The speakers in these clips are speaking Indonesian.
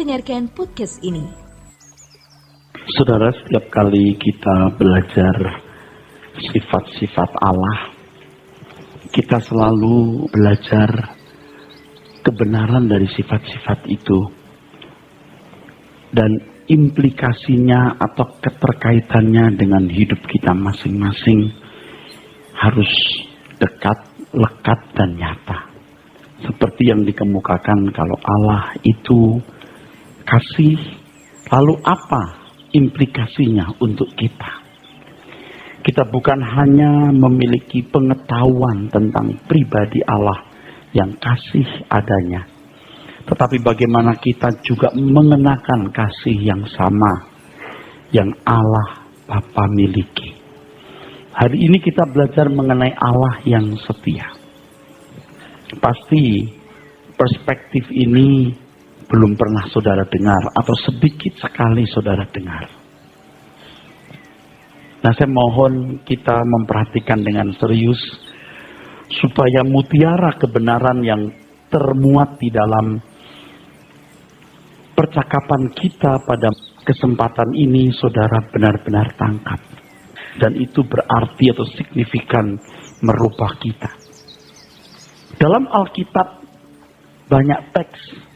mendengarkan podcast ini. Saudara, setiap kali kita belajar sifat-sifat Allah, kita selalu belajar kebenaran dari sifat-sifat itu. Dan implikasinya atau keterkaitannya dengan hidup kita masing-masing harus dekat, lekat, dan nyata. Seperti yang dikemukakan kalau Allah itu kasih, lalu apa implikasinya untuk kita? Kita bukan hanya memiliki pengetahuan tentang pribadi Allah yang kasih adanya, tetapi bagaimana kita juga mengenakan kasih yang sama yang Allah Bapa miliki. Hari ini kita belajar mengenai Allah yang setia. Pasti perspektif ini belum pernah saudara dengar atau sedikit sekali saudara dengar. Nah, saya mohon kita memperhatikan dengan serius supaya mutiara kebenaran yang termuat di dalam percakapan kita pada kesempatan ini saudara benar-benar tangkap. Dan itu berarti atau signifikan merubah kita. Dalam Alkitab banyak teks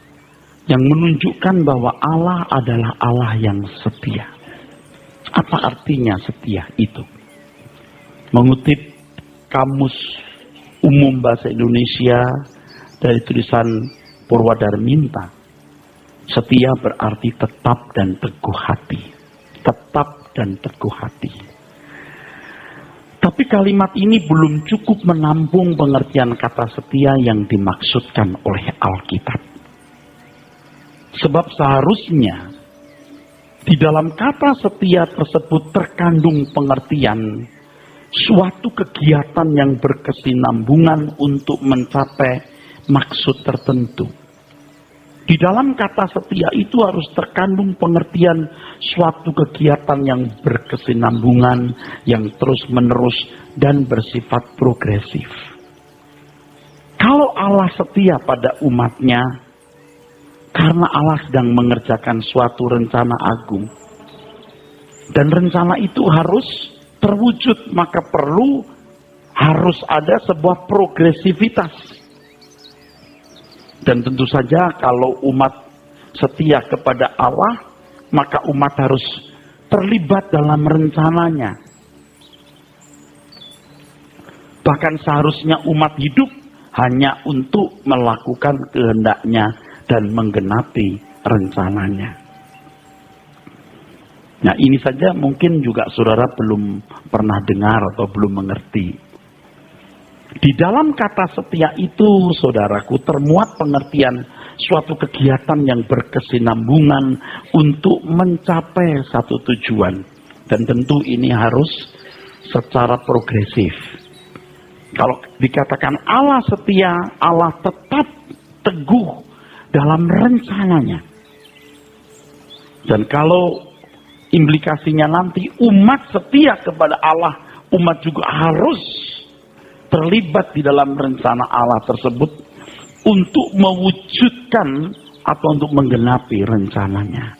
yang menunjukkan bahwa Allah adalah Allah yang setia. Apa artinya setia itu? Mengutip Kamus Umum Bahasa Indonesia dari tulisan Purwadarminta, setia berarti tetap dan teguh hati. Tetap dan teguh hati. Tapi kalimat ini belum cukup menampung pengertian kata setia yang dimaksudkan oleh Alkitab. Sebab seharusnya di dalam kata setia tersebut terkandung pengertian suatu kegiatan yang berkesinambungan untuk mencapai maksud tertentu. Di dalam kata setia itu harus terkandung pengertian suatu kegiatan yang berkesinambungan, yang terus-menerus dan bersifat progresif. Kalau Allah setia pada umatnya, karena Allah sedang mengerjakan suatu rencana agung, dan rencana itu harus terwujud, maka harus ada sebuah progresivitas. Dan tentu saja kalau umat setia kepada Allah, maka umat harus terlibat dalam rencananya. Bahkan seharusnya umat hidup hanya untuk melakukan kehendaknya dan menggenapi rencananya. Nah, ini saja mungkin juga saudara belum pernah dengar atau belum mengerti. Di dalam kata setia itu, saudaraku, termuat pengertian suatu kegiatan yang berkesinambungan untuk mencapai satu tujuan. Dan tentu ini harus secara progresif. Kalau dikatakan Allah setia, Allah tetap teguh dalam rencananya. Dan kalau implikasinya nanti umat setia kepada Allah, umat juga harus terlibat di dalam rencana Allah tersebut untuk mewujudkan atau untuk menggenapi rencananya.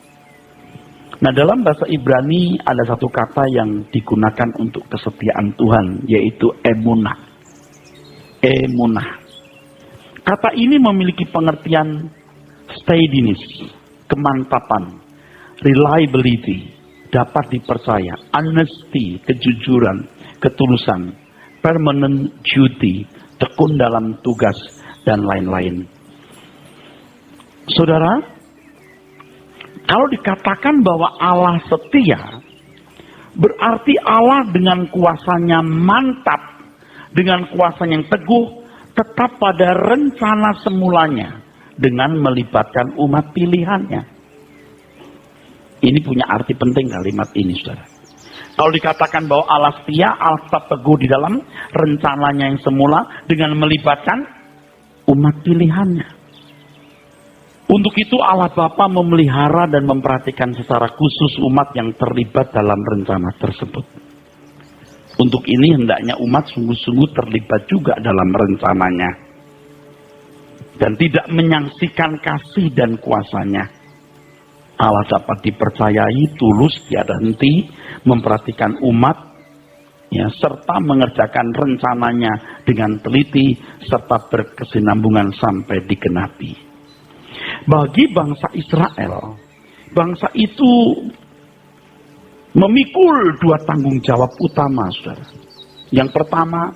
Nah, dalam bahasa Ibrani ada satu kata yang digunakan untuk kesetiaan Tuhan, yaitu emunah. Emunah. Kata ini memiliki pengertian steadiness, kemantapan, reliability, dapat dipercaya, honesty, kejujuran, ketulusan, permanent duty, tekun dalam tugas, dan lain-lain. Saudara, kalau dikatakan bahwa Allah setia, berarti Allah dengan kuasanya mantap, dengan kuasanya yang teguh, tetap pada rencana semulanya, dengan melibatkan umat pilihannya. Ini punya arti penting kalimat ini, saudara. Kalau dikatakan bahwa Allah setia, Allah tetap teguh di dalam rencananya yang semula dengan melibatkan umat pilihannya. Untuk itu Allah Bapa memelihara dan memperhatikan secara khusus umat yang terlibat dalam rencana tersebut. Untuk ini hendaknya umat sungguh-sungguh terlibat juga dalam rencananya. Dan tidak menyaksikan kasih dan kuasanya. Allah dapat dipercayai, tulus, tiada henti, memperhatikan umat, ya, serta mengerjakan rencananya dengan teliti, serta berkesinambungan sampai digenapi. Bagi bangsa Israel, bangsa itu memikul dua tanggung jawab utama, saudara. Yang pertama,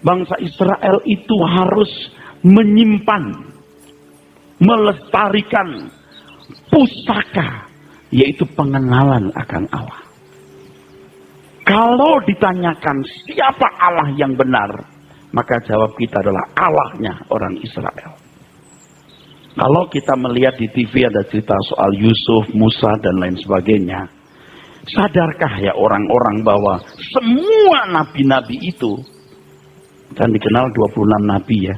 bangsa Israel itu harus menyimpan, melestarikan pusaka, yaitu pengenalan akan Allah. Kalau ditanyakan siapa Allah yang benar, maka jawab kita adalah Allahnya orang Israel. Kalau kita melihat di TV ada cerita soal Yusuf, Musa, dan lain sebagainya, sadarkah ya orang-orang bahwa semua nabi-nabi itu, dan dikenal 26 nabi ya,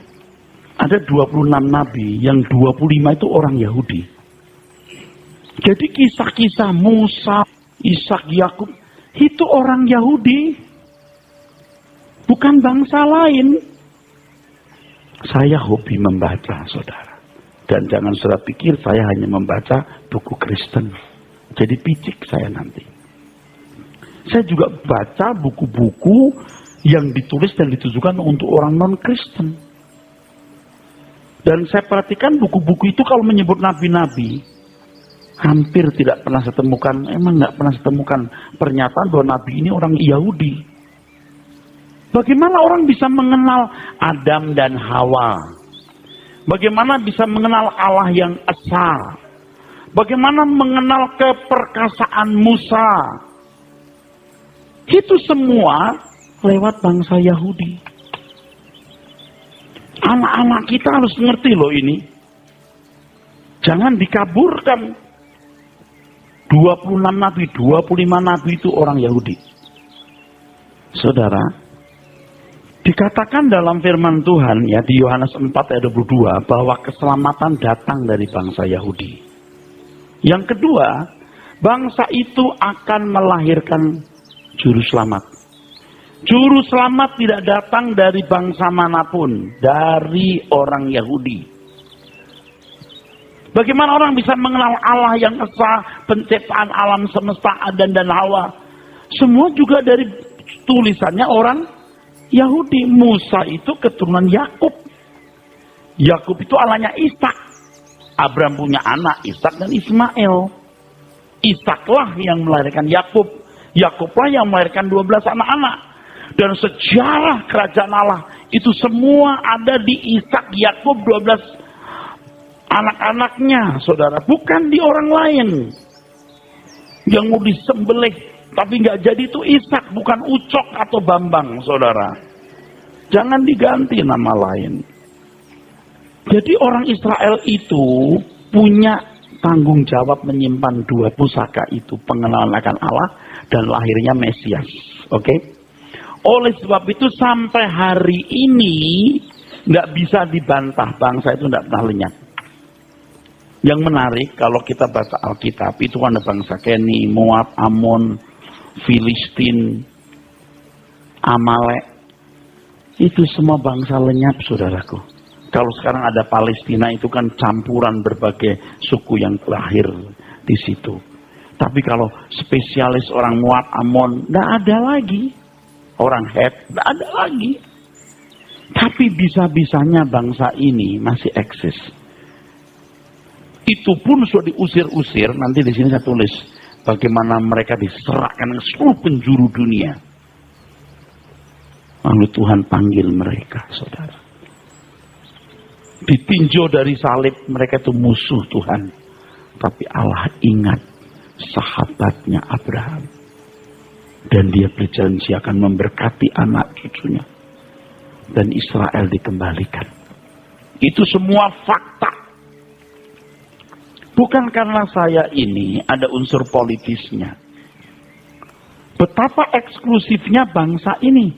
ada 26 nabi, yang 25 itu orang Yahudi. Jadi kisah-kisah Musa, Ishak, Yakub, itu orang Yahudi, bukan bangsa lain. Saya hobi membaca, saudara. Dan jangan saudara pikir saya hanya membaca buku Kristen. Jadi picik saya nanti. Saya juga baca buku-buku yang ditulis dan ditujukan untuk orang non-Kristen. Dan saya perhatikan buku-buku itu kalau menyebut nabi-nabi, hampir tidak pernah saya temukan, emang nggak pernah saya temukan pernyataan bahwa nabi ini orang Yahudi. Bagaimana orang bisa mengenal Adam dan Hawa? Bagaimana bisa mengenal Allah yang esa? Bagaimana mengenal keperkasaan Musa? Itu semua lewat bangsa Yahudi. Anak-anak kita harus ngerti loh ini. Jangan dikaburkan. 26 nabi, 25 nabi itu orang Yahudi. Saudara, dikatakan dalam firman Tuhan ya di Yohanes 4 ayat 22 bahwa keselamatan datang dari bangsa Yahudi. Yang kedua, bangsa itu akan melahirkan juru selamat. Juru selamat tidak datang dari bangsa manapun, dari orang Yahudi. Bagaimana orang bisa mengenal Allah yang esa, penciptaan alam semesta, Adam dan Hawa? Semua juga dari tulisannya orang Yahudi. Musa itu keturunan Yakub. Yakub itu anaknya Ishak. Abraham punya anak Ishak dan Ismail. Ishaklah yang melahirkan Yakub. Yakublah yang melahirkan 12 anak-anak. Dan sejarah kerajaan Allah itu semua ada di Ishak, Yakub, 12 anak-anaknya, saudara. Bukan di orang lain. Yang mau disembelih tapi nggak jadi itu Ishak, bukan Ucok atau Bambang, saudara. Jangan diganti nama lain. Jadi orang Israel itu punya tanggung jawab menyimpan dua pusaka itu, pengenalan akan Allah dan lahirnya Mesias. Oke? Oleh sebab itu sampai hari ini nggak bisa dibantah, bangsa itu nggak pernah lenyap. Yang menarik kalau kita baca Alkitab itu ada bangsa Keni, Moab, Amon, Filistin, Amalek. Itu semua bangsa lenyap, saudaraku. Kalau sekarang ada Palestina itu kan campuran berbagai suku yang lahir di situ. Tapi kalau spesialis orang Moab, Amon, tidak ada lagi. Orang Het, tidak ada lagi. Tapi bisa-bisanya bangsa ini masih eksis. Itu pun sudah diusir-usir. Nanti di sini saya tulis bagaimana mereka diserahkan ke seluruh penjuru dunia. Lalu Tuhan panggil mereka, saudara. Ditinjau dari salib, mereka itu musuh Tuhan. Tapi Allah ingat sahabatnya Abraham. Dan dia berjanji akan memberkati anak cucunya. Dan Israel dikembalikan. Itu semua fakta. Bukan karena saya ini ada unsur politisnya. Betapa eksklusifnya bangsa ini.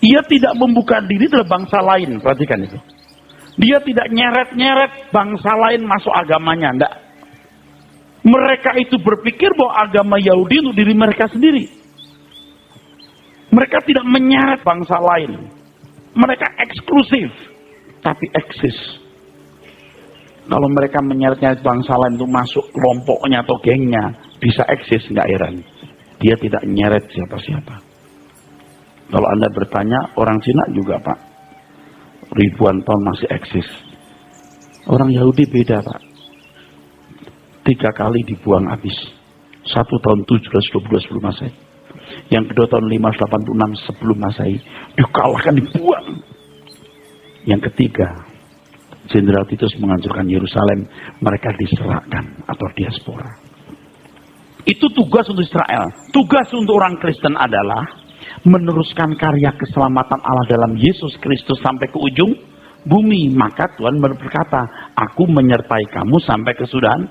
Ia tidak membuka diri terhadap bangsa lain. Perhatikan itu. Dia tidak nyeret-nyeret bangsa lain masuk agamanya. Enggak. Mereka itu berpikir bahwa agama Yahudi untuk diri mereka sendiri. Mereka tidak menyeret bangsa lain. Mereka eksklusif. Tapi eksis. Kalau mereka menyeret-nyeret bangsa lain untuk masuk kelompoknya atau gengnya, bisa eksis, nggak heran. Dia tidak nyeret siapa-siapa. Kalau Anda bertanya, orang Cina juga Pak, ribuan tahun masih eksis. Orang Yahudi beda Pak. 3 kali dibuang habis. 1 tahun 712 sebelum Masehi. Yang kedua tahun 586 sebelum Masehi. Dikalahkan, dibuang. Yang ketiga, Jenderal Titus menghancurkan Yerusalem. Mereka diserahkan atau diaspora. Itu tugas untuk Israel. Tugas untuk orang Kristen adalah meneruskan karya keselamatan Allah dalam Yesus Kristus sampai ke ujung bumi. Maka Tuhan berkata, aku menyertai kamu sampai kesudahan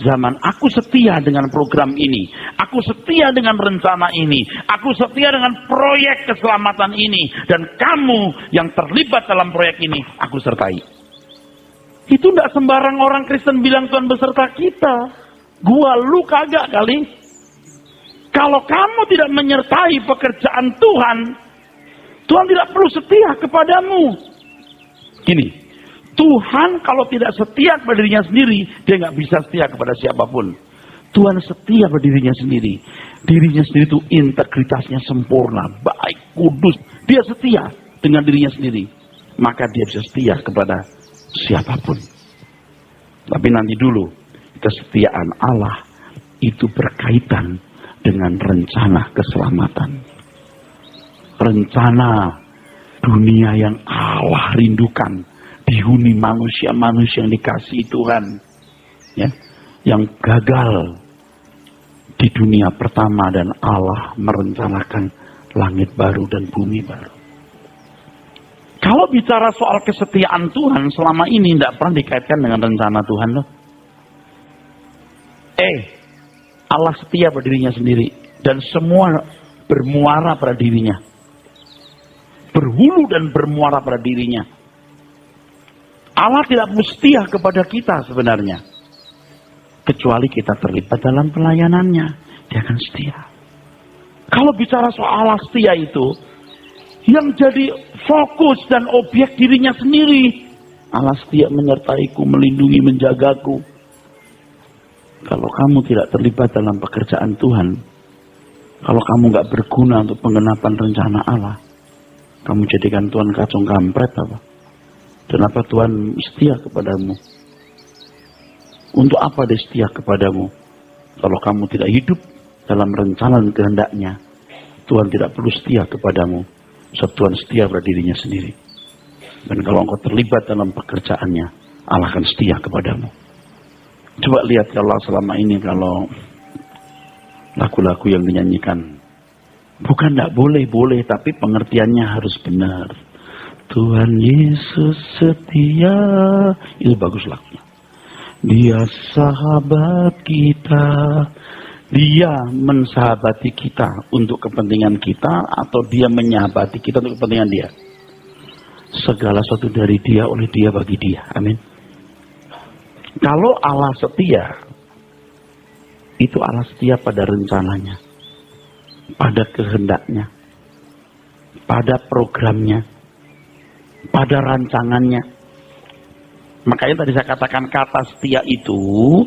zaman. Aku setia dengan program ini. Aku setia dengan rencana ini. Aku setia dengan proyek keselamatan ini. Dan kamu yang terlibat dalam proyek ini, aku sertai. Itu tidak sembarang orang Kristen bilang Tuhan beserta kita. Gua lu kagak kali. Kalau kamu tidak menyertai pekerjaan Tuhan, Tuhan tidak perlu setia kepadamu. Gini, Tuhan kalau tidak setia kepada dirinya sendiri, dia nggak bisa setia kepada siapapun. Tuhan setia pada dirinya sendiri. Dirinya sendiri itu integritasnya sempurna, baik, kudus. Dia setia dengan dirinya sendiri. Maka dia bisa setia kepada siapapun. Tapi nanti dulu, kesetiaan Allah itu berkaitan dengan rencana keselamatan. Rencana dunia yang Allah rindukan. Dihuni manusia-manusia yang dikasihi Tuhan. Ya, yang gagal di dunia pertama dan Allah merencanakan langit baru dan bumi baru. Kalau bicara soal kesetiaan Tuhan, selama ini tidak pernah dikaitkan dengan rencana Tuhan loh. Allah setia pada dirinya sendiri. Dan semua bermuara pada dirinya. Berhulu dan bermuara pada dirinya. Allah tidak setia kepada kita sebenarnya. Kecuali kita terlibat dalam pelayanannya. Dia akan setia. Kalau bicara soal Allah setia itu, yang jadi fokus dan objek dirinya sendiri. Allah setia menyertaiku, melindungi, menjagaku. Kalau kamu tidak terlibat dalam pekerjaan Tuhan, kalau kamu nggak berguna untuk penggenapan rencana Allah, kamu jadikan Tuhan kacung kampret apa? Dan apa Tuhan setia kepadamu? Untuk apa dia setia kepadamu? Kalau kamu tidak hidup dalam rencana dan kehendaknya, Tuhan tidak perlu setia kepadamu. Sebab Tuhan setia pada dirinya sendiri. Dan kalau engkau terlibat dalam pekerjaannya, Allah akan setia kepadamu. Coba lihat kalau selama ini kalau lagu-lagu yang dinyanyikan, bukan tidak boleh, tapi pengertiannya harus benar. Tuhan Yesus setia, itu bagus lagunya. Dia sahabat kita, dia mensahabati kita untuk kepentingan kita, atau dia menyahabati kita untuk kepentingan dia. Segala sesuatu dari dia, oleh dia, bagi dia. Amin. Kalau Allah setia, itu Allah setia pada rencananya, pada kehendaknya, pada programnya, pada rancangannya. Makanya tadi saya katakan kata setia itu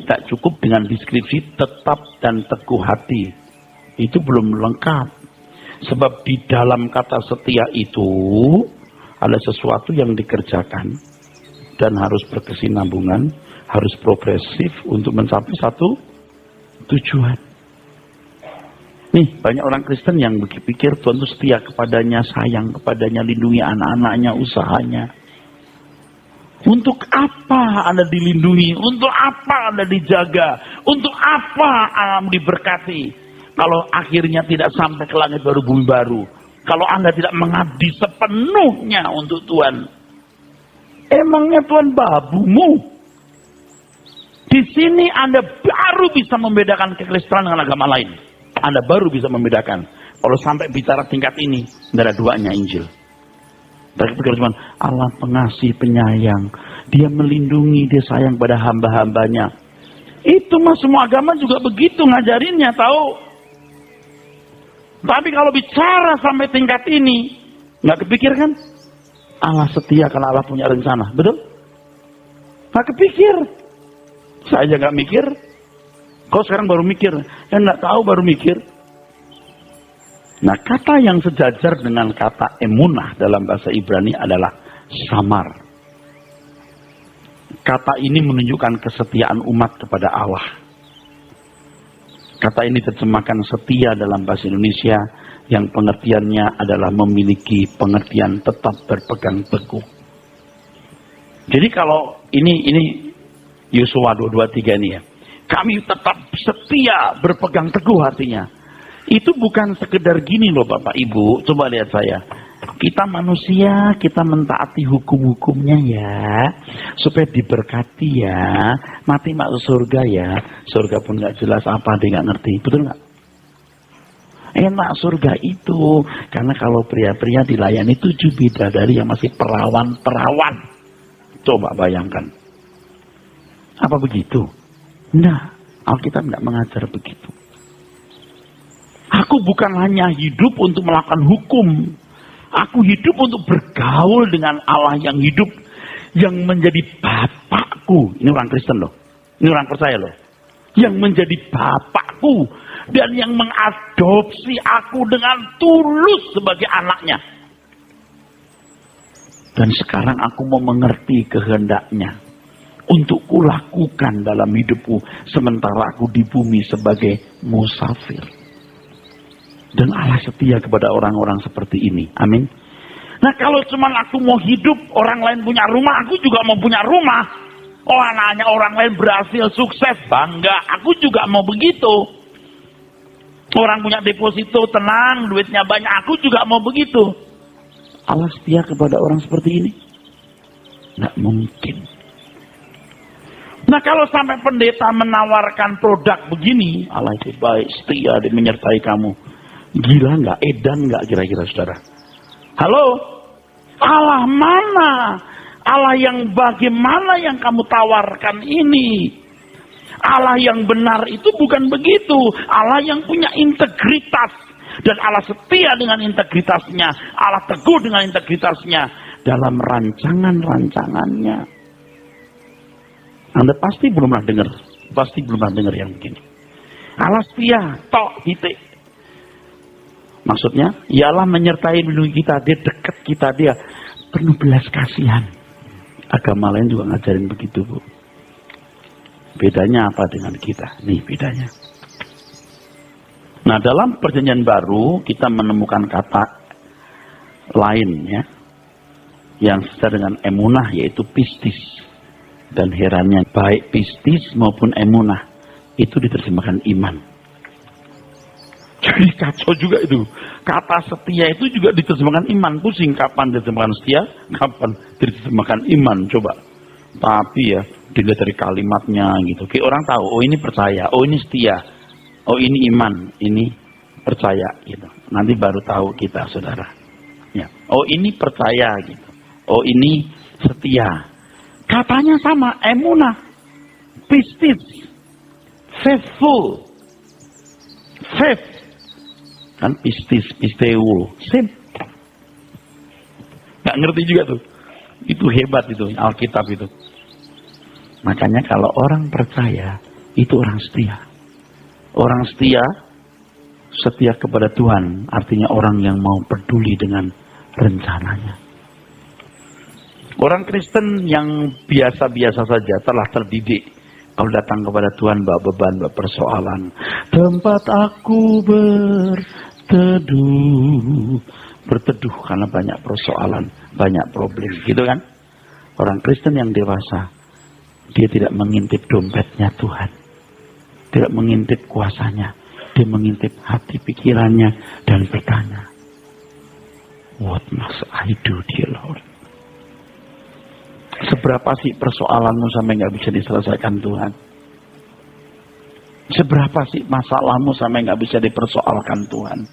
tak cukup dengan deskripsi tetap dan teguh hati. Itu belum lengkap. Sebab di dalam kata setia itu ada sesuatu yang dikerjakan dan harus berkesinambungan, harus progresif untuk mencapai satu tujuan. Nih, banyak orang Kristen yang berpikir Tuhan itu setia kepadanya, sayang kepadanya, lindungi anak-anaknya, usahanya. Untuk apa Anda dilindungi? Untuk apa Anda dijaga? Untuk apa Anda diberkati? Kalau akhirnya tidak sampai ke langit baru, bumi baru. Kalau Anda tidak mengabdi sepenuhnya untuk Tuhan. Emangnya Tuhan babumu? Di sini Anda baru bisa membedakan kekristenan dengan agama lain. Anda baru bisa membedakan. Kalau sampai bicara tingkat ini, tidak ada duanya Injil. Tapi cuma Allah pengasih, penyayang. Dia melindungi, dia sayang pada hamba-hambanya. Itu mah semua agama juga begitu ngajarinnya, tahu. Tapi kalau bicara sampai tingkat ini, nggak kepikir kan? Allah setia karena Allah punya rencana, betul? Nggak kepikir. Saya nggak mikir. Kau sekarang baru mikir. Yang nggak tahu baru mikir. Nah, kata yang sejajar dengan kata emunah dalam bahasa Ibrani adalah samar. Kata ini menunjukkan kesetiaan umat kepada Allah. Kata ini terjemahkan setia dalam bahasa Indonesia yang pengertiannya adalah memiliki pengertian tetap berpegang teguh. Jadi kalau ini Yosua 2:23 ini ya. Kami tetap setia berpegang teguh artinya. Itu bukan sekedar gini loh Bapak Ibu. Coba lihat saya. Kita manusia, kita mentaati hukum-hukumnya ya. Supaya diberkati ya. Mati masuk surga ya. Surga pun gak jelas apa, dia gak ngerti. Betul gak? Enak surga itu. Karena kalau pria-pria dilayani 7 bidadari yang masih perawan-perawan. Coba bayangkan. Apa begitu? Nah, Alkitab gak mengajar begitu. Aku bukan hanya hidup untuk melakukan hukum. Aku hidup untuk bergaul dengan Allah yang hidup. Yang menjadi Bapakku. Ini orang Kristen loh. Ini orang percaya loh. Yang menjadi Bapakku. Dan yang mengadopsi aku dengan tulus sebagai anaknya. Dan sekarang aku mau mengerti kehendaknya. Untuk kulakukan dalam hidupku. Sementara aku di bumi sebagai musafir. Dan Allah setia kepada orang-orang seperti ini. Amin. Nah kalau cuma aku mau hidup, orang lain punya rumah, aku juga mau punya rumah. Oh anaknya orang lain berhasil, sukses, bangga. Aku juga mau begitu. Orang punya deposito, tenang, duitnya banyak. Aku juga mau begitu. Allah setia kepada orang seperti ini? Nggak mungkin. Nah kalau sampai pendeta menawarkan produk begini, Allah itu baik, setia, dia menyertai kamu. Gila nggak? Edan nggak kira-kira saudara? Halo? Allah mana? Allah yang bagaimana yang kamu tawarkan ini? Allah yang benar itu bukan begitu. Allah yang punya integritas. Dan Allah setia dengan integritasnya. Allah teguh dengan integritasnya. Dalam rancangan-rancangannya. Anda pasti belum pernah dengar. Pasti belum pernah dengar yang begini. Allah setia. Tok, titik. Maksudnya, ialah menyertai melindungi kita, dia dekat kita, dia penuh belas kasihan. Agama lain juga ngajarin begitu, Bu. Bedanya apa dengan kita? Nih bedanya. Nah, dalam perjanjian baru kita menemukan kata lain ya. Yang sesuai dengan emunah yaitu pistis. Dan herannya baik pistis maupun emunah itu diterjemahkan iman. Jadi kacau juga itu. Kata setia itu juga diterjemahkan iman. Pusing kapan diterjemahkan setia, kapan diterjemahkan iman. Coba. Tapi ya, dilihat dari kalimatnya gitu. Kayak orang tahu, oh ini percaya, oh ini setia, oh ini iman, ini percaya gitu. Nanti baru tahu kita, saudara. Ya. Oh ini percaya gitu. Oh ini setia. Katanya sama, emunah, pistis, faithful, faith. Kan pistis, pisteu, same. Gak ngerti juga tuh. Itu hebat itu, Alkitab itu. Makanya kalau orang percaya, itu orang setia. Orang setia, setia kepada Tuhan. Artinya orang yang mau peduli dengan rencananya. Orang Kristen yang biasa-biasa saja telah terdidik. Kalau datang kepada Tuhan bawa beban, bawa persoalan. Tempat aku berteduh karena banyak persoalan, banyak problem, gitu kan? Orang Kristen yang dewasa, dia tidak mengintip dompetnya Tuhan, tidak mengintip kuasanya, dia mengintip hati pikirannya dan bertanya, what must I do, dear Lord? Seberapa sih persoalanmu sampai nggak bisa diselesaikan Tuhan? Seberapa sih masalahmu sampai nggak bisa dipersoalkan Tuhan?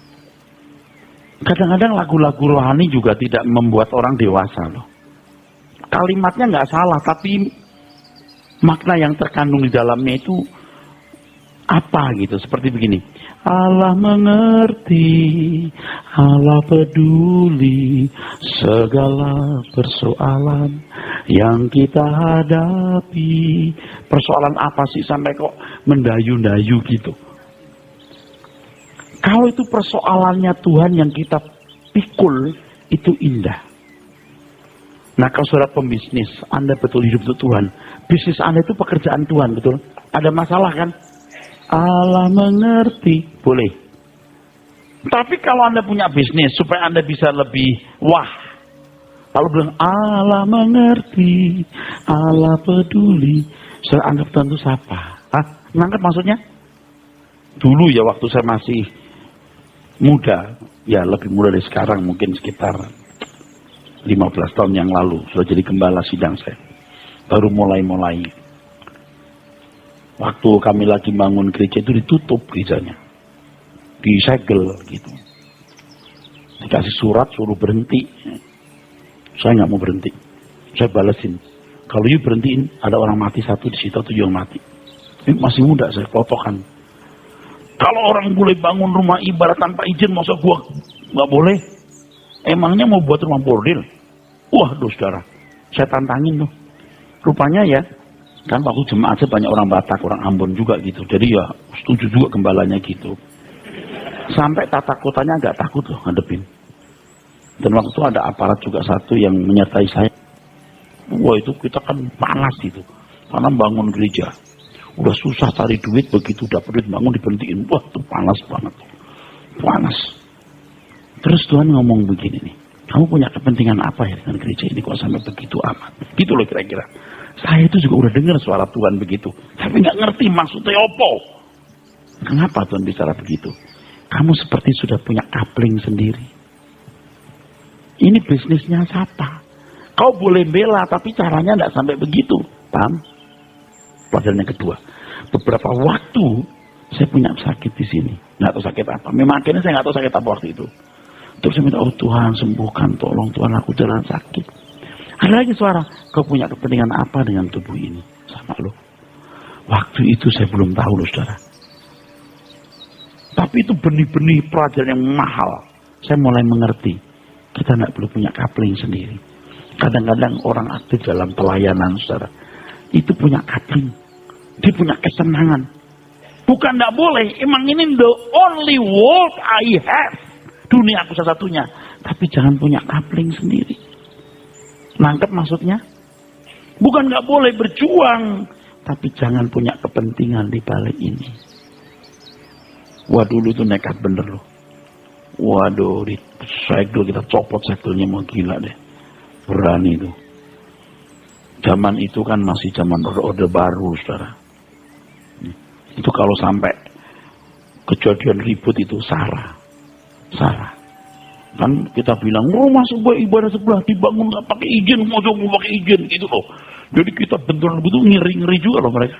Kadang-kadang lagu-lagu rohani juga tidak membuat orang dewasa loh. Kalimatnya nggak salah, tapi makna yang terkandung di dalamnya itu apa gitu? Seperti begini. Allah mengerti, Allah peduli segala persoalan yang kita hadapi. Persoalan apa sih sampai kok mendayu-dayu gitu? Kalau itu persoalannya Tuhan yang kita pikul, itu indah. Nah, kalau saudara pembisnis, Anda betul hidup untuk Tuhan. Bisnis Anda itu pekerjaan Tuhan, betul? Ada masalah kan? Allah mengerti. Boleh. Tapi kalau Anda punya bisnis, supaya Anda bisa lebih wah. Kalau bilang Allah mengerti, Allah peduli. Saya anggap Tuhan itu siapa? Hah? Menganggap maksudnya? Dulu ya waktu saya masih muda, ya lebih muda dari sekarang, mungkin sekitar 15 tahun yang lalu, sudah jadi gembala sidang saya. Baru mulai-mulai. Waktu kami lagi bangun gereja itu ditutup gerejanya. Disegel gitu. Dikasih surat suruh berhenti. Saya nggak mau berhenti. Saya balesin. Kalau you berhentiin, ada orang mati satu di situ, 7 yang mati. Ini masih muda, saya kotokan. Kalau orang boleh bangun rumah ibadah tanpa izin, masa gua nggak boleh? Emangnya mau buat rumah bordil? Wah, saudara, saya tantangin tuh. Rupanya ya, kan waktu jemaat saya banyak orang Batak, orang Ambon juga gitu. Jadi ya setuju juga gembalanya gitu. Sampai tata kotanya agak takut loh ngadepin. Dan waktu itu ada aparat juga satu yang menyertai saya. Wah, itu kita kan panas gitu. Karena bangun gereja. Udah susah cari duit, begitu dapat duit bangun diberhentiin. Wah, itu panas banget. Panas. Terus Tuhan ngomong begini nih. Kamu punya kepentingan apa ya dengan gereja ini kok sampai begitu amat? Gitu loh kira-kira. Saya itu juga udah dengar suara Tuhan begitu. Tapi nggak ngerti maksudnya apa. Kenapa Tuhan bicara begitu? Kamu seperti sudah punya kapling sendiri. Ini bisnisnya siapa? Kau boleh bela, tapi caranya tidak sampai begitu. Paham? Pelajaran yang kedua. Beberapa waktu saya punya sakit di sini. Nggak tahu sakit apa. Memang akhirnya saya nggak tahu sakit apa waktu itu. Terus saya minta, oh Tuhan sembuhkan, tolong Tuhan aku jalan sakit. Ada lagi suara, kau punya kepentingan apa dengan tubuh ini? Sama lo. Waktu itu saya belum tahu loh saudara. Tapi itu benih-benih pelajaran yang mahal. Saya mulai mengerti. Kita tidak perlu punya kapling sendiri. Kadang-kadang orang aktif dalam pelayanan, saudara, itu punya kapling. Dia punya kesenangan. Bukan tidak boleh. Emang ini the only world I have. Dunia aku satu-satunya. Tapi jangan punya kapling sendiri. Nangkep maksudnya? Bukan nggak boleh berjuang. Tapi jangan punya kepentingan di balik ini. Wah, dulu itu nekat bener loh. Waduh, di segel kita copot segelnya mau gila deh. Berani itu. Zaman itu kan masih zaman orde baru, saudara. Itu kalau sampai kejadian ribut itu Sarah. Kan kita bilang, rumah sebuah ibadah sebelah dibangun nggak pakai izin, mau coba pakai izin gitu loh. Jadi kita benturan begitu ngeri-ngeri juga loh mereka.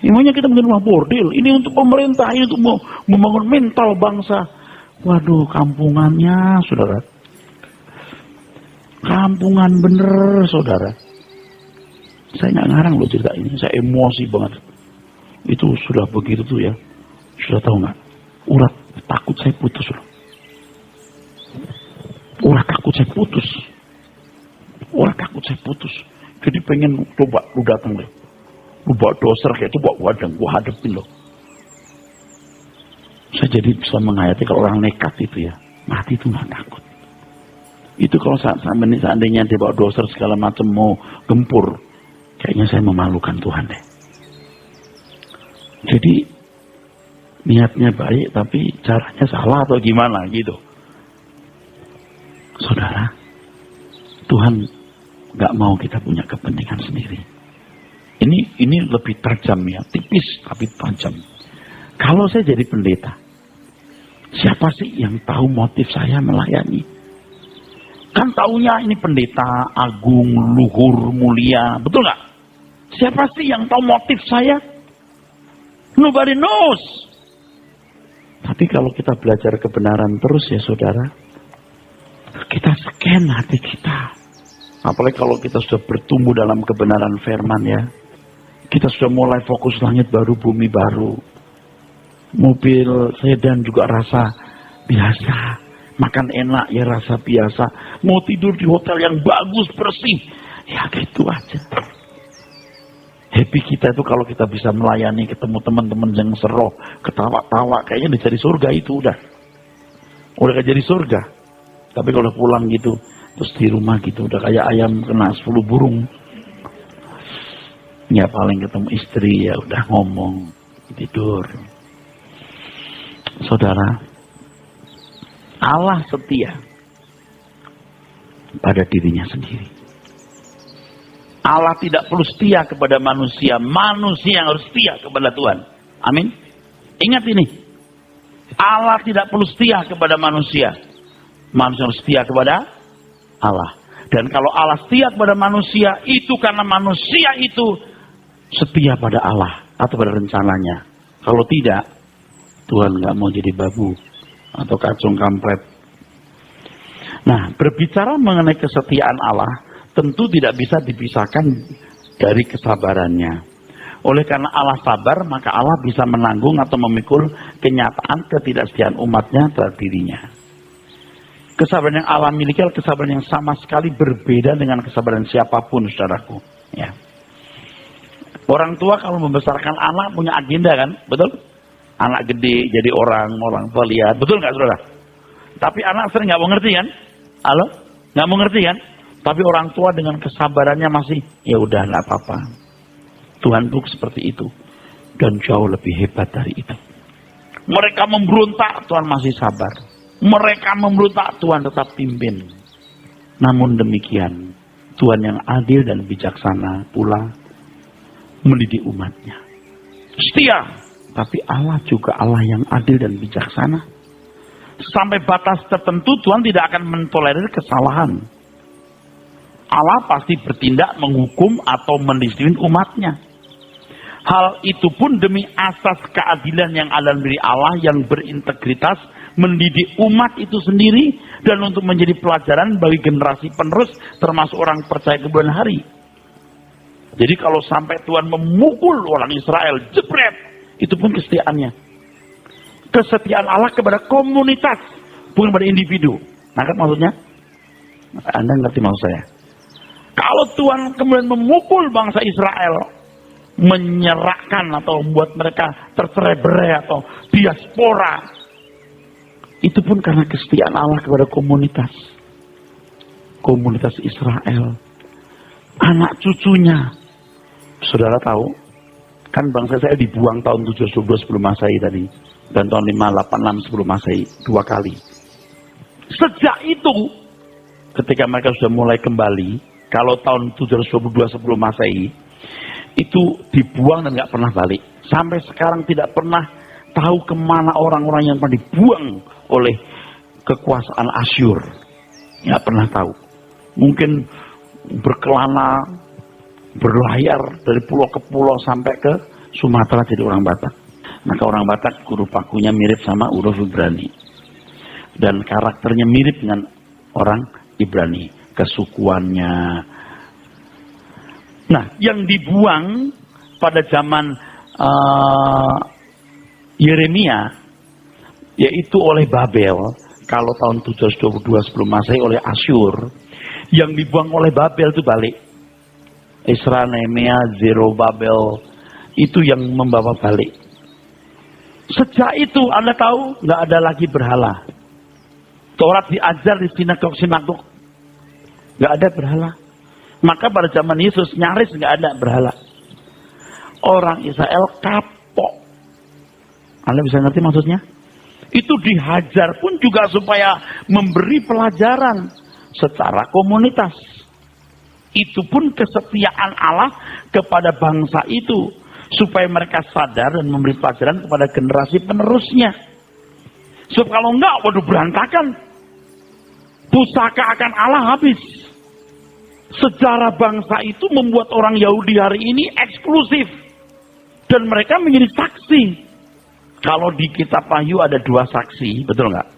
Emangnya kita bikin rumah bordil, ini untuk pemerintah, ini untuk membangun mental bangsa. Waduh, kampungannya, saudara. Kampungan bener, saudara. Saya nggak ngarang loh cerita ini, saya emosi banget. Itu sudah begitu tuh ya, sudah tahu nggak? Urat takut saya putus loh. Urat takut saya putus. Jadi pengen coba lu datang deh. Lu bawa doser kayak itu bawa wadang, gua hadepin loh. Saya jadi bisa menghayati kalau orang nekat itu ya, mati itu nggak takut. Itu kalau seandainya dia bawa doser segala macam mau gempur, kayaknya saya memalukan Tuhan deh. Jadi niatnya baik tapi caranya salah atau gimana gitu. Saudara, Tuhan nggak mau kita punya kepentingan sendiri. Ini lebih tajam ya, tipis tapi tajam. Kalau saya jadi pendeta, siapa sih yang tahu motif saya melayani? Kan taunya ini pendeta agung, luhur, mulia, betul nggak? Siapa sih yang tahu motif saya? Nobody knows. Tapi kalau kita belajar kebenaran terus ya saudara, kita scan hati kita. Apalagi kalau kita sudah bertumbuh dalam kebenaran firman ya. Kita sudah mulai fokus langit baru, bumi baru. Mobil sedan juga rasa biasa. Makan enak ya rasa biasa. Mau tidur di hotel yang bagus, bersih. Ya gitu aja. Happy kita itu kalau kita bisa melayani, ketemu teman-teman yang seru, ketawa-tawa, kayaknya udah jadi surga itu udah. Udah kayak jadi surga. Tapi kalau pulang gitu, terus di rumah gitu, udah kayak ayam kena 10 burung. Ya paling ketemu istri, ya udah ngomong, tidur. Saudara, Allah setia pada dirinya sendiri. Allah tidak perlu setia kepada manusia. Manusia yang harus setia kepada Tuhan. Amin. Ingat ini. Allah tidak perlu setia kepada manusia. Manusia harus setia kepada Allah. Dan kalau Allah setia kepada manusia, itu karena manusia itu setia pada Allah atau pada rencananya. Kalau tidak, Tuhan nggak mau jadi babu atau kacung kampret. Nah, berbicara mengenai kesetiaan Allah, tentu tidak bisa dipisahkan dari kesabarannya. Oleh karena Allah sabar, maka Allah bisa menanggung atau memikul kenyataan ketidaksetiaan umatnya terhadap dirinya. Kesabaran yang Allah miliki adalah kesabaran yang sama sekali berbeda dengan kesabaran siapapun, saudaraku. Ya. Orang tua kalau membesarkan anak punya agenda kan, betul? Anak gede jadi orang tua lihat, betul nggak saudara? Tapi anak sering nggak mau ngerti kan? Halo? Nggak mau ngerti kan? Tapi orang tua dengan kesabarannya masih, ya udah nggak apa-apa. Tuhan tuh seperti itu. Dan jauh lebih hebat dari itu. Mereka memberontak, Tuhan masih sabar. Mereka memberontak, Tuhan tetap pimpin. Namun demikian, Tuhan yang adil dan bijaksana pula mendidik umatnya. Setia, tapi Allah juga Allah yang adil dan bijaksana. Sampai batas tertentu Tuhan tidak akan mentolerir kesalahan. Allah pasti bertindak menghukum atau mendisiplin umatnya. Hal itu pun demi asas keadilan yang ada dari Allah yang berintegritas mendidik umat itu sendiri dan untuk menjadi pelajaran bagi generasi penerus termasuk orang percaya kemudian hari. Jadi kalau sampai Tuhan memukul orang Israel, jebret, itu pun kesetiaannya. Kesetiaan Allah kepada komunitas, bukan pada individu. Nah kan maksudnya? Anda ngerti maksud saya? Kalau Tuhan kemudian memukul bangsa Israel, menyerahkan atau membuat mereka tercerai-berai atau diaspora, itu pun karena kesetiaan Allah kepada komunitas. Komunitas Israel. Anak cucunya. Saudara tahu, kan bangsa saya dibuang tahun 712 sebelum Masehi tadi. Dan tahun 586 sebelum Masehi. 2 kali. Sejak itu, ketika mereka sudah mulai kembali, kalau tahun 722 sebelum Masehi, itu dibuang dan nggak pernah balik. Sampai sekarang tidak pernah tahu kemana orang-orang yang pernah dibuang oleh kekuasaan Asyur. Nggak pernah tahu. Mungkin berkelana, berlayar dari pulau ke pulau sampai ke Sumatera jadi orang Batak. Maka orang Batak huruf bakunya mirip sama huruf Ibrani. Dan karakternya mirip dengan orang Ibrani. Kesukuannya. Nah, yang dibuang pada zaman Yeremia, yaitu oleh Babel, kalau tahun 722 sebelum Masehi oleh Asyur, yang dibuang oleh Babel itu balik. Ezra, Nehemia, Zerubabel, itu yang membawa balik. Sejak itu Anda tahu nggak ada lagi berhala. Taurat diajar di sinagog, nggak ada berhala. Maka pada zaman Yesus nyaris nggak ada berhala. Orang Israel kapok. Anda bisa ngerti maksudnya? Itu dihajar pun juga supaya memberi pelajaran secara komunitas. Itu pun kesetiaan Allah kepada bangsa itu. Supaya mereka sadar dan memberi pelajaran kepada generasi penerusnya. Sebab kalau enggak, waduh berantakan. Pusaka akan Allah habis. Sejarah bangsa itu membuat orang Yahudi hari ini eksklusif. Dan mereka menjadi saksi. Kalau di kitab Wahyu ada 2 saksi, betul nggak?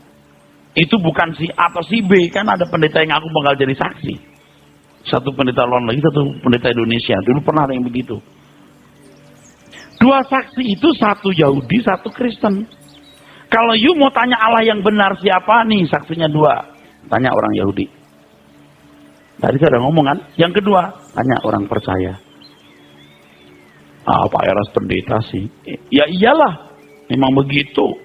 Itu bukan si A atau si B, kan ada pendeta yang aku bakal jadi saksi. Satu pendeta luar lagi, satu pendeta Indonesia. Dulu pernah ada yang begitu. 2 saksi itu, satu Yahudi, satu Kristen. Kalau you mau tanya Allah yang benar siapa nih, saksinya 2. Tanya orang Yahudi. Tadi saya udah ngomong kan. Yang kedua, tanya orang percaya. Pak Eras pendeta sih. Ya iyalah, memang begitu.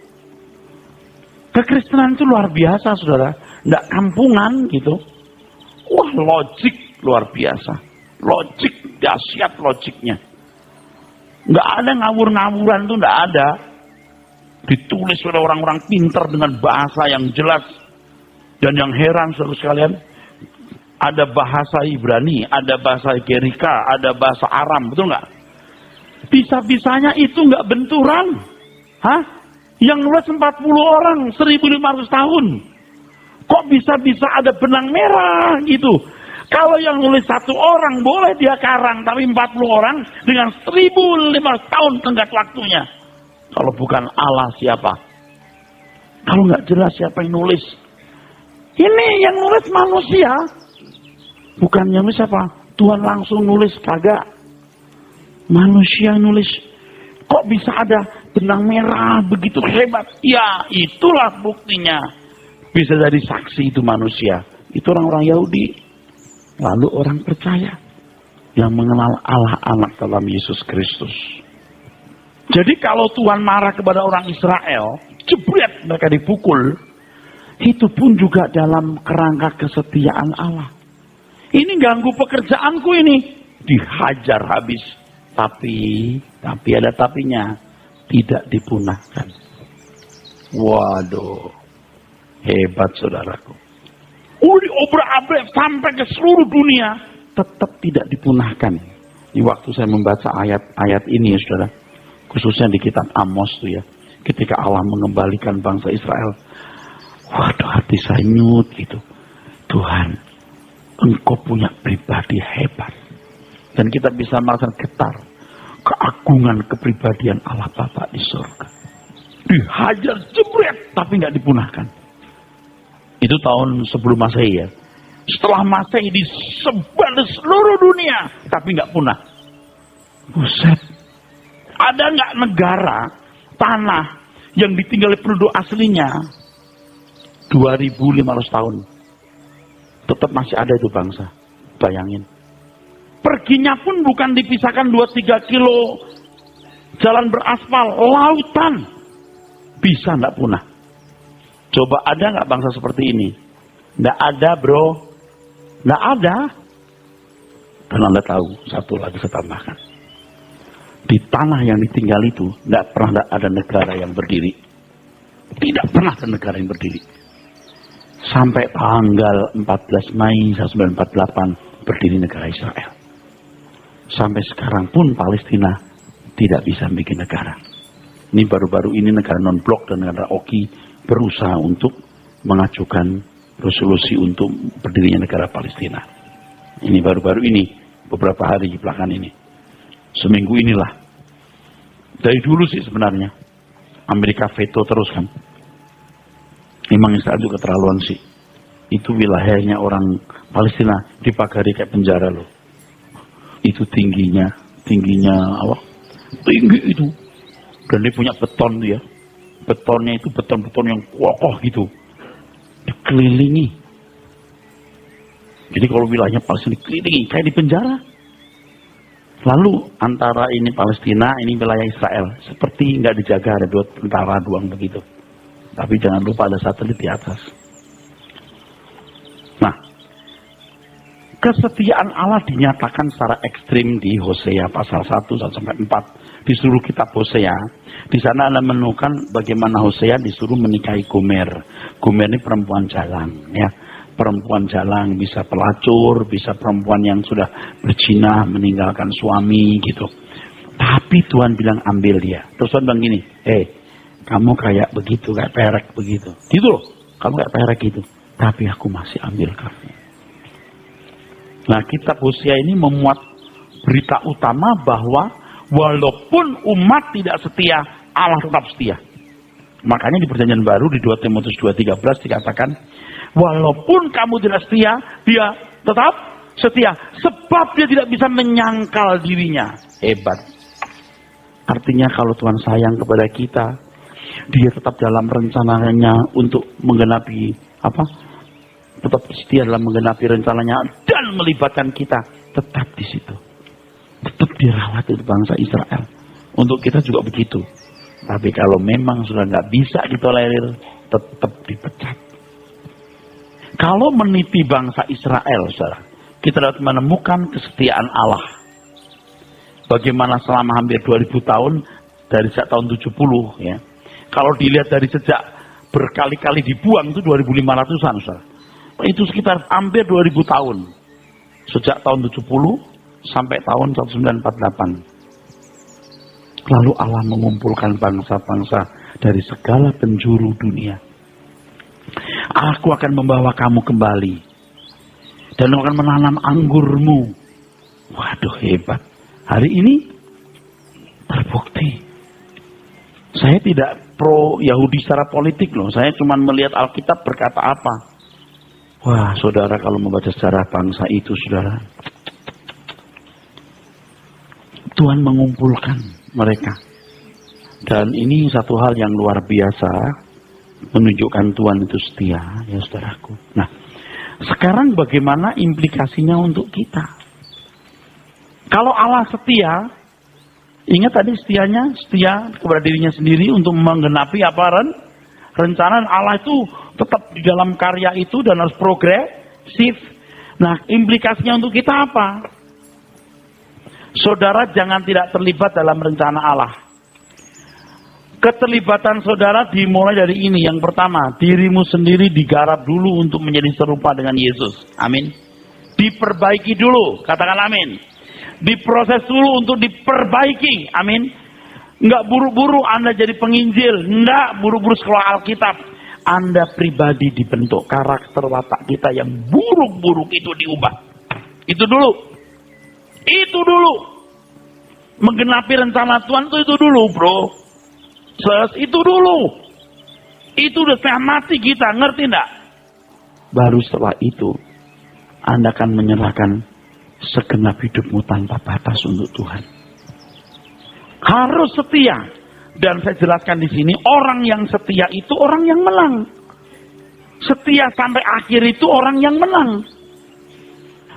Kekristenan itu luar biasa, saudara. Nggak kampungan gitu. Wah, logik luar biasa. Logik, dahsyat logiknya. Nggak ada ngawur-ngawuran tuh, nggak ada. Ditulis oleh orang-orang pintar dengan bahasa yang jelas. Dan yang heran, saudara sekalian, ada bahasa Ibrani, ada bahasa Gerika, ada bahasa Aram, betul nggak? Bisa-bisanya itu nggak benturan. Hah? Yang nulis 40 orang, 1500 tahun. Kok bisa-bisa ada benang merah gitu? Kalau yang nulis 1 orang boleh dia karang, tapi 40 orang dengan 1500 tahun tenggat waktunya. Kalau bukan Allah siapa? Kalau nggak jelas siapa yang nulis? Ini yang nulis manusia. Bukan yang nulis siapa? Tuhan langsung nulis, kagak. Manusia nulis. Kok bisa ada benang merah begitu hebat? Ya, itulah buktinya. Bisa jadi saksi itu manusia. Itu orang-orang Yahudi. Lalu orang percaya yang mengenal Allah anak dalam Yesus Kristus. Jadi kalau Tuhan marah kepada orang Israel, jebret mereka dipukul, itu pun juga dalam kerangka kesetiaan Allah. Ini ganggu pekerjaanku ini. Dihajar habis. Tapi ada tapinya. Tidak dipunahkan. Waduh. Hebat saudaraku. Diobrak-abrik sampai ke seluruh dunia. Tetap tidak dipunahkan. Di waktu saya membaca ayat-ayat ini ya saudara. Khususnya di kitab Amos tuh ya. Ketika Allah mengembalikan bangsa Israel. Waduh, hati saya nyut gitu. Tuhan, Engkau punya pribadi hebat. Dan kita bisa merasakan getar. Keagungan kepribadian Allah Bapa di surga. Dihajar jebret, tapi nggak dipunahkan. Itu tahun sebelum Masehi ya. Setelah Masehi disebar di seluruh dunia, tapi nggak punah. Buset. Ada nggak negara, tanah yang ditinggali penduduk aslinya 2500 tahun. Tetap masih ada itu bangsa. Bayangin. Perginya pun bukan dipisahkan 2-3 kilo jalan beraspal, lautan. Bisa nggak punah. Coba ada nggak bangsa seperti ini? Nggak ada bro. Nggak ada. Dan Anda tahu, satu lagi saya tambahkan. Di tanah yang ditinggal itu, nggak pernah ada negara yang berdiri. Tidak pernah ada negara yang berdiri. Sampai tanggal 14 Mei 1948 berdiri negara Israel. Sampai sekarang pun Palestina tidak bisa bikin negara. Ini baru-baru ini negara non-blok dan negara Oki berusaha untuk mengajukan resolusi untuk berdirinya negara Palestina. Ini baru-baru ini, beberapa hari belakangan ini. Seminggu inilah. Dari dulu sih sebenarnya. Amerika veto terus kan. Memang Israel juga keterlaluan sih. Itu wilayahnya orang Palestina dipagari kayak penjara loh. Itu tingginya apa? Tinggi itu. Dan dia punya beton dia. Betonnya itu beton-beton yang kokoh gitu. Dikelilingi. Jadi kalau wilayahnya Palestina dikelilingi kayak di penjara. Lalu antara ini Palestina, ini wilayah Israel. Seperti nggak dijaga, ada 2 tentara doang begitu. Tapi jangan lupa ada satelit di atas. Nah, kesetiaan Allah dinyatakan secara ekstrim di Hosea pasal 1-4 di seluruh kitab Hosea. Di sana Anda menemukan bagaimana Hosea disuruh menikahi Gomer. Gomer ini perempuan jalan, ya. Perempuan jalan, bisa pelacur, bisa perempuan yang sudah berzina, meninggalkan suami gitu. Tapi Tuhan bilang ambil dia. Terus Tuhan bilang gini, kamu kayak begitu, kayak perek begitu. Gitu loh, kamu kayak perek gitu. Tapi aku masih ambil kamu. Nah, kitab Hosea ini memuat berita utama bahwa walaupun umat tidak setia, Allah tetap setia. Makanya di Perjanjian Baru di 2 Timotius 2:13 dikatakan, walaupun kamu tidak setia, dia tetap setia. Sebab dia tidak bisa menyangkal dirinya. Hebat. Artinya kalau Tuhan sayang kepada kita, dia tetap dalam rencananya untuk menggenapi tetap setia dalam menggenapi rencananya dan Tuhan melibatkan kita, tetap di situ. Tetap dirawat itu bangsa Israel. Untuk kita juga begitu. Tapi kalau memang sudah nggak bisa ditolerir, tetap dipecat. Kalau meniti bangsa Israel, saudara, kita dapat menemukan kesetiaan Allah. Bagaimana selama hampir 2000 tahun, dari sejak tahun 70, ya. Kalau dilihat dari sejak berkali-kali dibuang, itu 2500-an, saudara. Itu sekitar hampir 2000 tahun. Sejak tahun 70 sampai tahun 1948. Lalu Allah mengumpulkan bangsa-bangsa dari segala penjuru dunia. Aku akan membawa kamu kembali. Dan akan menanam anggurmu. Waduh, hebat. Hari ini terbukti. Saya tidak pro Yahudi secara politik loh. Saya cuma melihat Alkitab berkata apa. Wah, saudara, kalau membaca sejarah bangsa itu, saudara, Tuhan mengumpulkan mereka. Dan ini satu hal yang luar biasa, menunjukkan Tuhan itu setia, ya saudaraku. Nah, sekarang bagaimana implikasinya untuk kita? Kalau Allah setia, ingat tadi setianya, setia kepada dirinya sendiri untuk menggenapi apa rencana Allah itu tetap di dalam karya itu dan harus progresif. Nah, implikasinya untuk kita apa? Saudara jangan tidak terlibat dalam rencana Allah. Keterlibatan saudara dimulai dari ini. Yang pertama, dirimu sendiri digarap dulu untuk menjadi serupa dengan Yesus. Amin. Diperbaiki dulu, katakan amin. Diproses dulu untuk diperbaiki. Amin. Enggak buru-buru Anda jadi penginjil. Enggak buru-buru sekolah Alkitab. Anda pribadi dibentuk. Karakter watak kita yang buruk-buruk itu diubah. Itu dulu. Itu dulu. Menggenapi rencana Tuhan itu dulu, bro. Itu dulu. Itu udah setengah mati kita. Ngerti enggak? Baru setelah itu Anda akan menyerahkan segenap hidupmu tanpa batas untuk Tuhan. Harus setia. Dan saya jelaskan di sini, orang yang setia itu orang yang menang. Setia sampai akhir itu orang yang menang.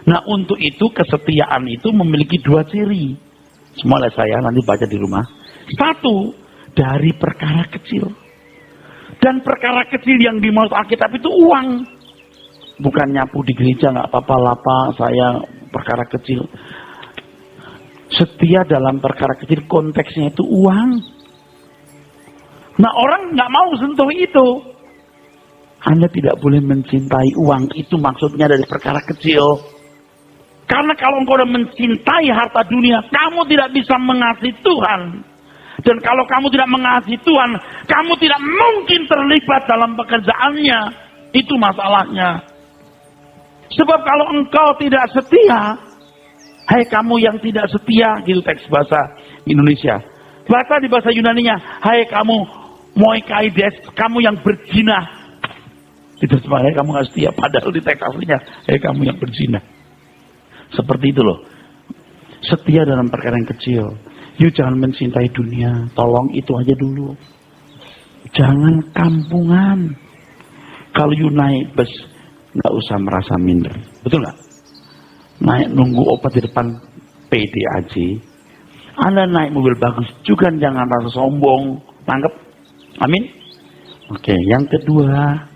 Nah, untuk itu kesetiaan itu memiliki dua ciri. Semua lihat saya, nanti baca di rumah. Satu, dari perkara kecil. Dan perkara kecil yang dimaksud Alkitab itu uang. Bukan nyapu di gereja, nggak apa-apa lah Pak, saya perkara kecil. Setia dalam perkara kecil, konteksnya itu uang. Nah, orang nggak mau sentuh itu. Anda tidak boleh mencintai uang, itu maksudnya dari perkara kecil. Karena kalau engkau sudah mencintai harta dunia, kamu tidak bisa mengasihi Tuhan. Dan kalau kamu tidak mengasihi Tuhan, kamu tidak mungkin terlibat dalam pekerjaannya. Itu masalahnya. Sebab kalau engkau tidak setia, hai kamu yang tidak setia, gitu teks bahasa Indonesia. Baca di bahasa Yunaninya, hai kamu moikaides, kamu yang berzina. Itu sebenarnya kamu gak setia, padahal di teks aslinya, hai kamu yang berzina. Seperti itu loh. Setia dalam perkara yang kecil. Yuk jangan mencintai dunia. Tolong itu aja dulu. Jangan kampungan. Kalau you naik bus, nggak usah merasa minder. Betul nggak? Naik nunggu obat di depan PDAJ. Anda naik mobil bagus juga jangan rasa sombong. Tangkap? Amin? Oke, yang kedua.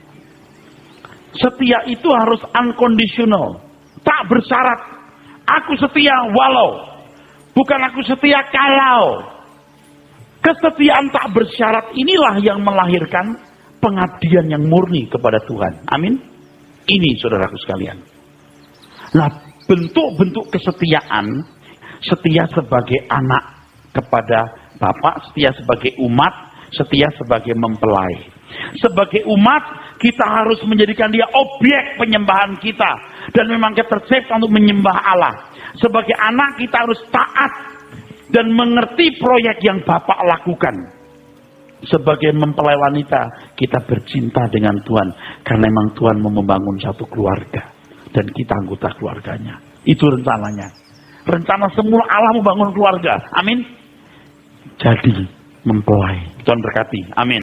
Setia itu harus unconditional. Tak bersyarat. Aku setia walau. Bukan aku setia kalau. Kesetiaan tak bersyarat inilah yang melahirkan pengabdian yang murni kepada Tuhan. Amin. Ini saudaraku sekalian. Nah, bentuk-bentuk kesetiaan. Setia sebagai anak kepada Bapak. Setia sebagai umat. Setia sebagai mempelai. Sebagai umat, kita harus menjadikan dia objek penyembahan kita. Dan memang kita tercipta untuk menyembah Allah. Sebagai anak, kita harus taat dan mengerti proyek yang Bapak lakukan. Sebagai mempelai wanita, kita bercinta dengan Tuhan. Karena memang Tuhan mau membangun satu keluarga. Dan kita anggota keluarganya. Itu rencananya. Rencana semula Allah membangun keluarga. Amin. Jadi, mempelai. Tuhan berkati. Amin.